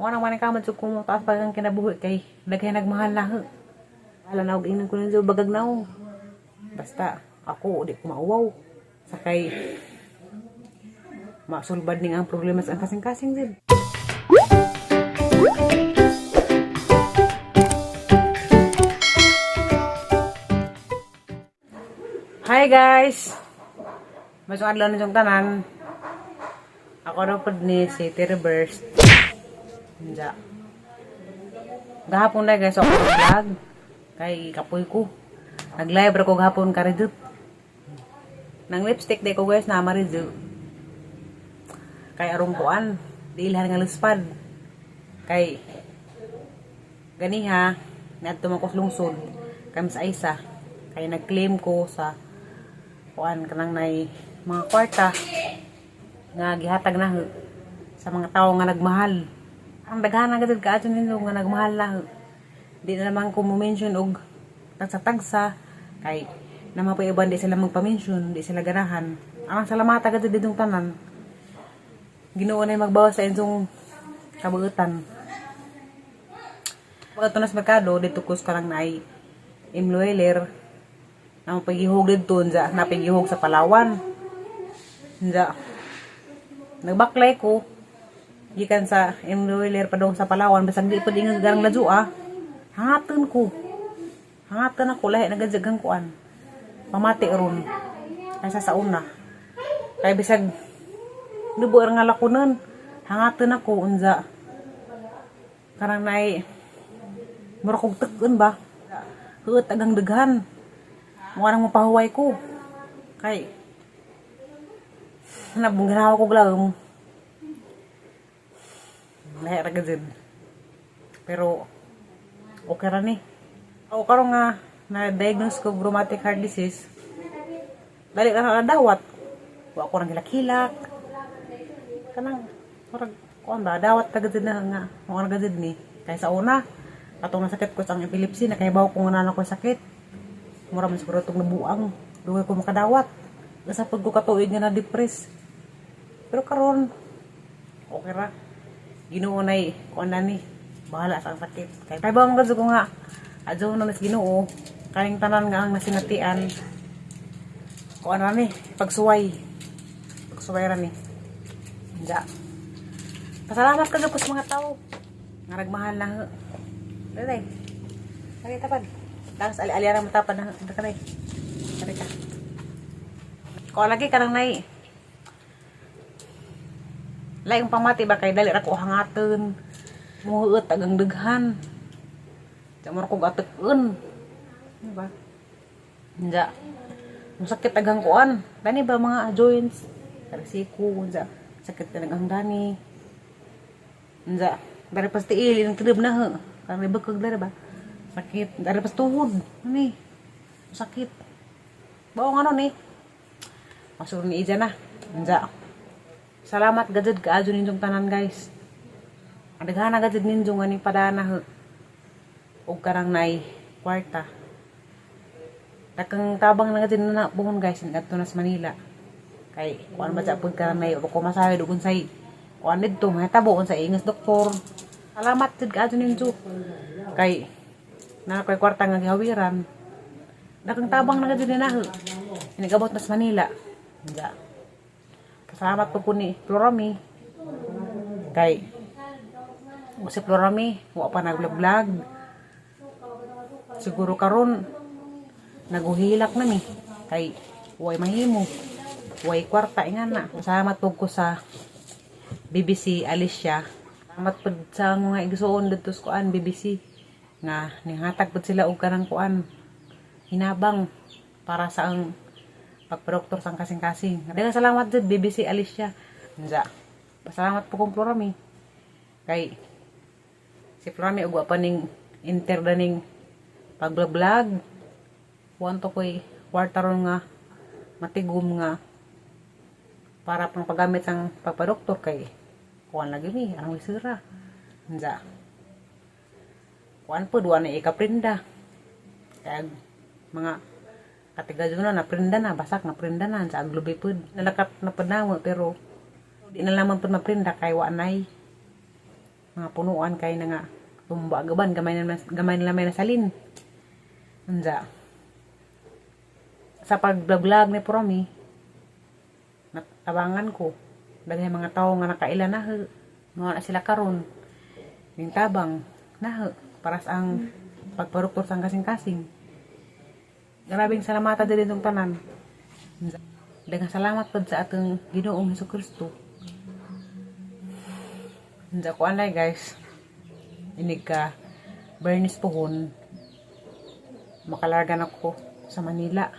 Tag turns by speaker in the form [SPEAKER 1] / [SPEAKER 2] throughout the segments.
[SPEAKER 1] Mo nang man ka man ko taas pagang kinabuhi kay daghay nagmahal na he. Wala na og inon ko nang bagag naong. Basta ako di ko mauwaw. Sakay masulbad ning ang problema sa kasing-kasing din. Hi guys! Masong adlaw na yung tanan. Ako na po ni City Reverse. Hindi. Gahapon na guys ako vlog. Kay kapoy ko. Nag-live ako gahapon ka rin. Nang lipstick day ko guys na marizu. Kay arong kuan. Diilhan nga luspad. Kay ganiha. Naadto man ko lungsod. Kay sa isa. Kay nag-claim ko sa kuan kanang nay mga kwarta nga gihatag na sa mga tawo nga nagmahal. Ang daghan gid kaadto nilo nga nagmahal na. Di na naman ko mo-mention og tagsa-tagsa kay naman pa iban di sila magpa-mention, di sila ganahan. Ang salamat agad didong tanan. Ginoo na magbawas sa inyong kabuutan. Pagka sa merkado dito kus karang nay imloiler ang pagihog dito nja napagihog sa Palawan nja nagbaklay ko gikan sa enroller pa daw sa Palawan basag di pud ingon garang ladyo hangaton ako lahi nagajagang kuan pamati ron kaysa sa una kay bisag nubo nga lakunon hangaton ako unja karang nay mura kog tegon ba huot agang daghan mo nang mapahuway ko. Kay nabungganaw ko glam. Lahi ra gid. Pero okay ra ni. O karon nga na diagnose ko rheumatic heart disease. Dali ra dawat. Wa ko nang hilak-hilak. Kanang murag kuan ba dawat ta gid na nga mo nga gid ni. Kay sa una katong nasakit ko sa epilepsy na kay bawo ko nga na ko sakit. Mura man siguro itong nabuang. Dugay ko makadawat. Nasa pag ko katuig nga na-depress. Pero karon okay ra. Ginoo nay kuan na ni. Bahala sa sakit. Kay ba mga ko nga. Adyo na mas Ginoo. Kaning tanan nga ang nasinatian. Kuan ra ni. Pagsuway. Pagsuway ra ni. Diya. Pasalamat ka sa mga tao. Nga nagmahal na. Dali. Dali tapad. Tapos ali-alian ang matapad na kanay. Kari ka. Kung lagi ka nang nay. Laing pamati ba kay dali ra ko hangaton. Muhuot agang daghan. Jamor ko gateun. Diba? Nja. Sakit agang kuan. Dani ba mga joints? Karisiko. Nja. Sakit ka agang dani. Nja. Dari pasti ilin kedeb na he. Karang ribekeg dari ba? Sakit dari pas tuhod nih sakit bawang ano nih masuk ni ija na nja salamat gajud kaadyo ninjong tanan guys adaghan gajud ninjong ani padana og karang nay kwarta takang tabang na gajud na bungon guys ngadto na sa Manila kay kuan ba sa pud karang nay ko masahe dugon say kuan didto mahitabo sa ingas doktor salamat gud kaadyo ninjo kay na koy kwarta nga gihawiran dakang tabang na gid na inigabot na sa Manila nja pasalamat po ni Florami kay si Florami wa pa nag-vlog siguro karon naguhilak na mi kay way mahimo way kwarta ingana pasalamat po ko sa BBC Alicia salamat po sa mga igsuon dito sa kuan BBC nga nihatag pud sila og kanang kuan hinabang para sa ang pagproduktor sang kasing-kasing. Daghang salamat jud BBC Alicia. Nja. Pasalamat po kong Florami. Kay si Florami og wa pa ning enter daning pag-vlog. Wanto koy kwarta ron nga matigom nga para pang paggamit sang pagproduktor kay kuan lagi ni ang lisura. Nja. Kuan po, duwa na ikaprinda. Kaya mga katigadyo na naprinda na, basak naprinda na, sa aglubi po. Nalakat na panamo, pero di na lamang po naprinda, kaya wanay. mga punuan kay na nga tumba gaban gamay na may nasalin. Unsa sa pag-vlog ni Promi natabangan ko daghay mga tawo nga nakaila na na sila karon ning tabang na para sa ang pagparuktor sang kasing-kasing. Grabing salamata din itong tanan. Daghang salamat pod sa atong Ginoong Hesukristo. Unsa ko anay guys. Inig ka Bernice pohon makalarga na ko sa Manila.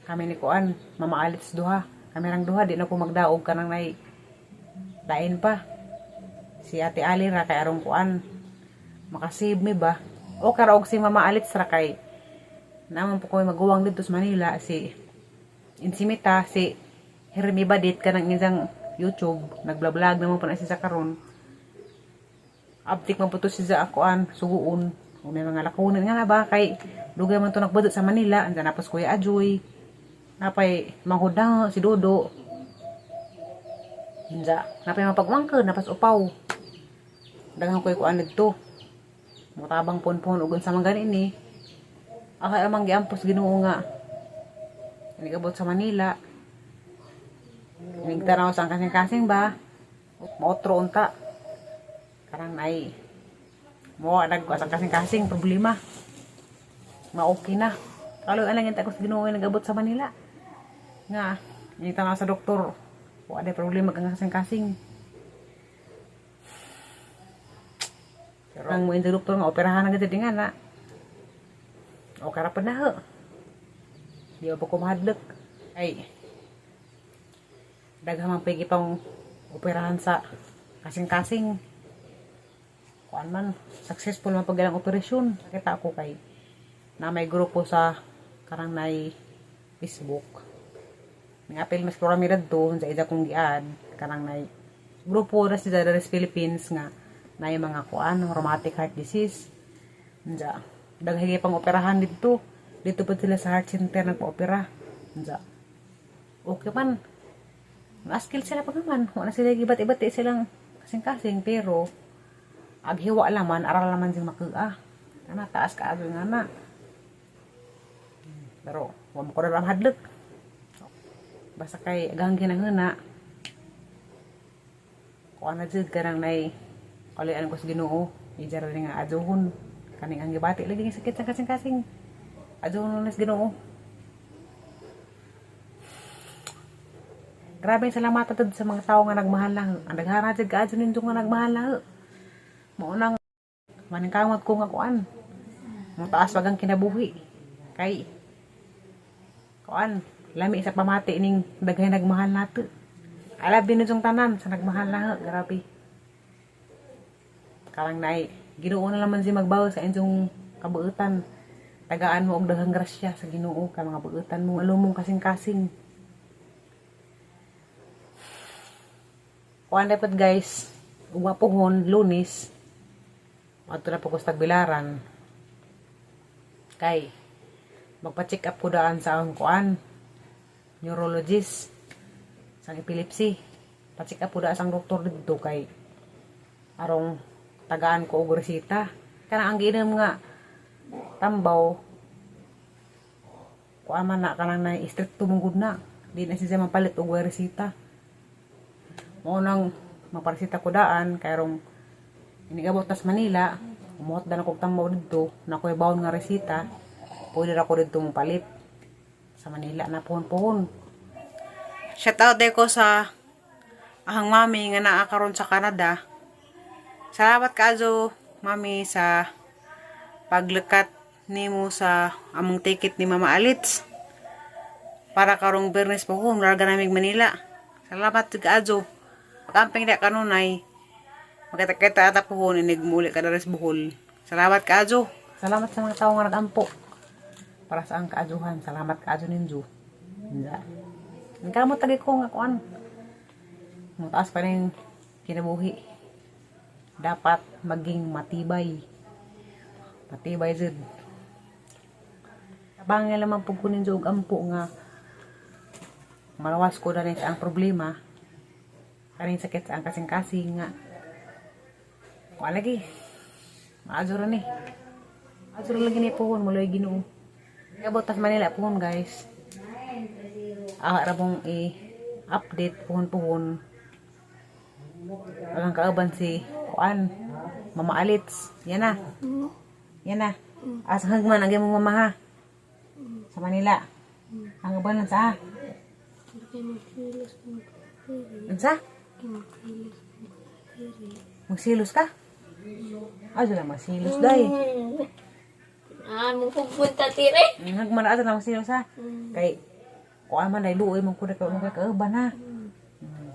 [SPEAKER 1] Kami ni kuan Mama Alits duha. Kami rang duha di na ko magdaog kanang nay dain pa. Si Ate Ali ra kay arong kuan makasave mi ba o karaog si Mama Alits ra kay naman po ko'y maguwang dito sa Manila si Insimita si Hermi Badit kanang isang YouTube nagblog naman po na siya sa karon abtik man po to siya akuan suguon o may mga lakunan nga ba kay dugay man to nagbadot sa Manila andan napos Kuya Ajoy napay manghudang si Dodo hinja napay mapagwangkod napas upaw daghang ko'y kuan dito mutabang pon-pon ugon sa mga ganini akay amang giampos Ginoo nga nigabot sa Manila nigtanaw sa kasing-kasing ba maotro unta karang nay mo nagko sa kasing-kasing problema ma-okay na kaloy alang yung takos Ginoo nga nagabot sa Manila nga nigtanaw sa doktor wala problema kang kasing-kasing pero ang mo yung doktor nga operahan na gati nga na o karapan na ho di ba ko mahadlok ay daghang pigi pang operahan sa kasing-kasing kuan man successful man paggalang operasyon kita ako kay na may grupo sa karang nay Facebook nga apel mas pyramid to sa ida kong giad karang nay grupo ra sa Philippines nga nay mga kuan rheumatic heart disease unsa daghang pang operahan dito pa sila sa heart center nagpa-opera unsa okay man na-skill sila pa naman wala sila gibat-ibati silang kasing-kasing pero aghiwa lang man aral naman sing makua ana taas ka ag nga na pero wa mo ko ra hadlok basta kay agang kinahuna kuan na jud karang nay kalian ko sa Ginoo ijara nga adyohon kaning ang gibati lagi nga sakit sa kasing-kasing adyohon na sa Ginoo. Grabe salamat tad sa mga tawo nga nagmahal lang ang daghana jud kaadyo ninyo nga nagmahal lang mao nang maningkamot ko nga kuan mo taas wag ang kinabuhi kay kuan lami sa pamati ning daghay nagmahal nato alab din itong tanan sa nagmahal na grabe karang nay Ginoo na naman si magbaw sa inyong kabuutan tagaan mo og daghang grasya sa Ginoo ka mga buutan mo alumong kasing-kasing kuan dapat guys ug mapuhon Lunes adto na po ko sa Tagbilaran kay magpa-check up ko daan sa ang kuan neurologist sang epilepsy pa-check up ko daan sang doktor dito kay arong tagaan ko og resita kanang ang giinom nga tambaw kuan man na kanang na stricto mong na di na siya mapalit og resita mo nang maparesita ko daan kay rong inigabot tas Manila umuot na kog tambaw dito na ko'y bawon nga resita pwede ra ko dito mapalit sa Manila na pohon-pohon shout out ko sa ahang mami nga naa karon sa Canada. Salamat kaayo mami sa paglekat nimo sa among ticket ni Mama Alits para karong Bernes pohon larga namig Manila. Salamat kaayo pagamping da kanunay magkita-kita ata pohon inig muli kada res buhol. Salamat kaayo. Salamat sa mga tawo nga nagampo para sa ang kaajuhan. Salamat kaayo ninyo. Nagkamot tagi ko nga kuan. Mutaas pa rin kinabuhi. Dapat maging matibay. Matibay jud. Abang nga lamang po kunin jud ampo nga malawas ko na rin sa ang problema. Karing sakit sa ang kasing-kasing nga. Kuan lagi. Maazura ni. Maazura lagi ni pohon mulai Ginoo. Abot tas Manila pohon guys. Rabong i-update pohon-pohon. Alang kaaban si kuan Mama Alits. Yan na. Yan na. Asa hagman ang mong mama ha. Sa Manila. Ang aban sa Unsa? Magsilos ka? Sila magsilos day.
[SPEAKER 2] Mong pupunta tire.
[SPEAKER 1] Hagman asa na magsilos ha. Kay kuan man day luoy mong kuda ka kaaban ha.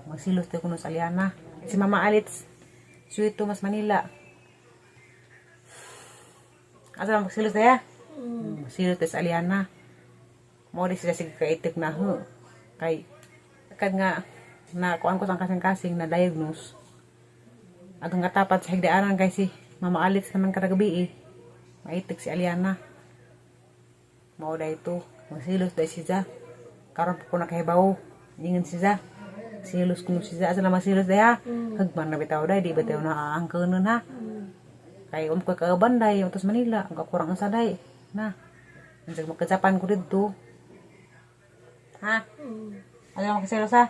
[SPEAKER 1] Magsilos tayo kuno sa Aliana. Si Mama Alits. Sweet Thomas Manila. Asa na magsilos tayo? Magsilos tayo sa Aliana. Mo di sila sige kaitik na ho. Kay kad nga na kuan ko sang kasing-kasing na diagnose. Agang katapat sa higdaanan kay si Mama Alits naman kada gabi maitik si Aliana. Mao da ito. Magsilos dahil siya. Karon po nakahibaw. Ingin siya. Silos kuno siya. Asa na magsilos dahil ha. Hagman na bitaw dahil. Di bitaw na aangkanon ha. Kay ko kaaban dahil. Utos Manila. Ang kakurang sa dahil. Na. Nansag magkasapan ko dito. Ha? Ano naman kasilos ha?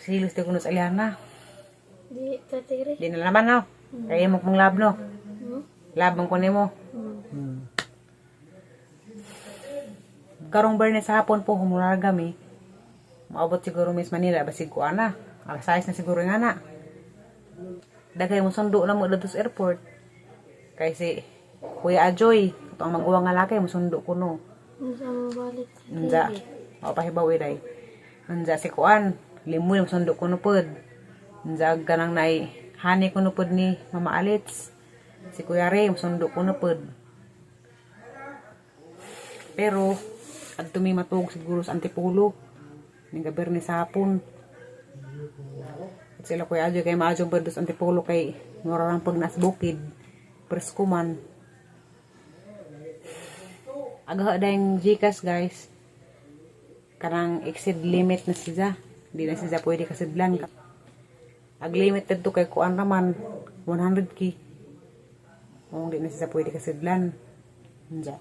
[SPEAKER 1] Silos tayo kuno sa Aliana.
[SPEAKER 2] Di tatire.
[SPEAKER 1] Di na naman no. Kaya mo kong lab no. Labang ko ni mo. Karong Bernes sa hapon po humulagami. Maabot siguro Miss Manila basig ko ana. Alas 6 na siguro nga na. Dagay mo sundo na mo dito sa airport. Kay si Kuya Ajoy, ito ang mag-uwang nga laki, mo sundo ko no.
[SPEAKER 2] Unsa mo balik?
[SPEAKER 1] Nanda. Mapahibawi day. Nanda si Kuan, limoy mo sundo ko no pod. Nanda ganang nai hani ko no pod ni Mama Alits. Si Kuya Ray, mo sundo ko no pod. Pero adto mi matug siguro sa Antipolo. Ning Bernes sa hapon. At sila Kuya Ajoy kay maadjong perdos Antipolo kay ngorang pag nas bukid. Preskuman. Aga dayong Gcash guys. Karang exceed limit na siya. Di na siya pwede kasidlan. Ag limited to kay kuan raman 100k. Di na siya pwede kasidlan. Nja.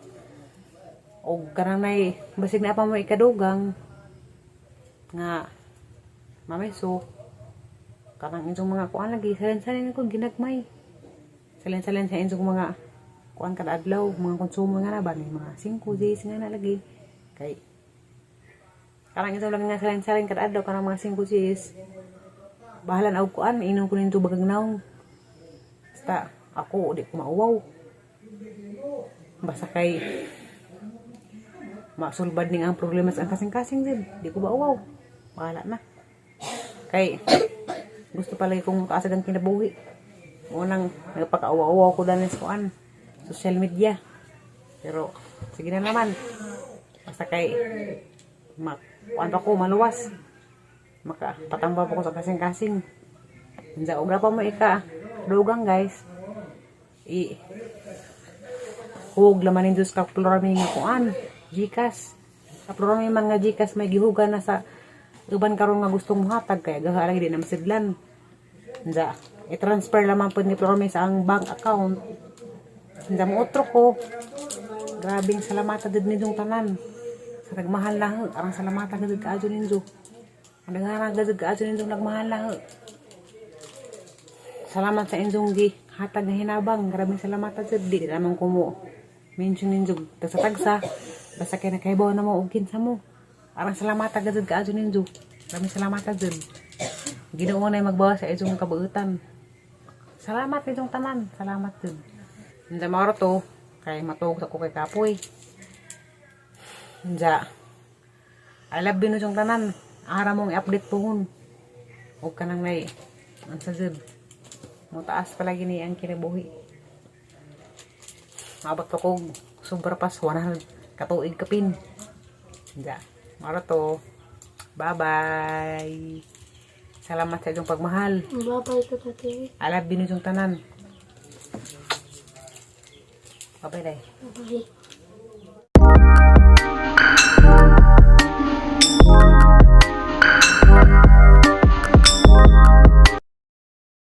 [SPEAKER 1] O karang nay basig na pa mo ikadugang nga mamiso. Karang inyong mga kuan lagi salin-salin ko ginagmay. Salin-salin sa inyong mga kuan kada adlaw, mga konsumo nga na ba, mga 5 days nga na lagi. Kay karang ito lang nga salin-salin kada adlaw kanang mga 5 days. Bahala na og kuan, inom ko nito bagang naong. Basta ako di ko mauwaw. Basta kay masulbad ning ang problema sa kasing-kasing din. Di ko mauwaw. Bahala na. Kay gusto pala kong taasad ang kinabuhi. Unang nagpakauwaw ko dahil sa kuan. Social media. Pero sige na naman. Basta kay kuan pa ko maluwas. Makapatambal pa ko sa kasing-kasing. Nja og pa mo dugang guys. Hug laman indus ka plurami nga kuan. Gcash. Sa plurami man nga Gcash may gihugan na sa uban karon nga gustong muhatag kay gaha lagi di na masidlan. Nja i-transfer lamang po ni plurami sa ang bank account. Nja mo utro ko. Grabing salamata did nindong tanan. Sa nagmahal lang, arang salamata gid kaadyo nindo. Ang nagharag gid kaadyo nindong nagmahal lang. Salamat sa inyong gi hatag nga hinabang. Grabing salamata gid di naman ko mo mention nindo tagsa-tagsa. Basta kay nakaibaw na mo og kinsa mo. Arang salamata gid kaadyo nindo. Grabing salamata gid. Ginoo na magbawas sa inyong kabuutan. Salamat ninyong tanan. Salamat gid. Nja maro to kay matug sa ko kay kapoy. Nja I love you yung tanan. Ara mong i-update pohon. Huwag ka nang nai. Ang sagad. Mutaas palagi ni ang kinabuhi. Mabot pa ko sobra pas 100 katuig kapin. Nja maro to. Bye bye. Salamat sa inyong pagmahal.
[SPEAKER 2] Babay ko tatire.
[SPEAKER 1] I love you yung tanan. Bye-bye, day.
[SPEAKER 2] Babay.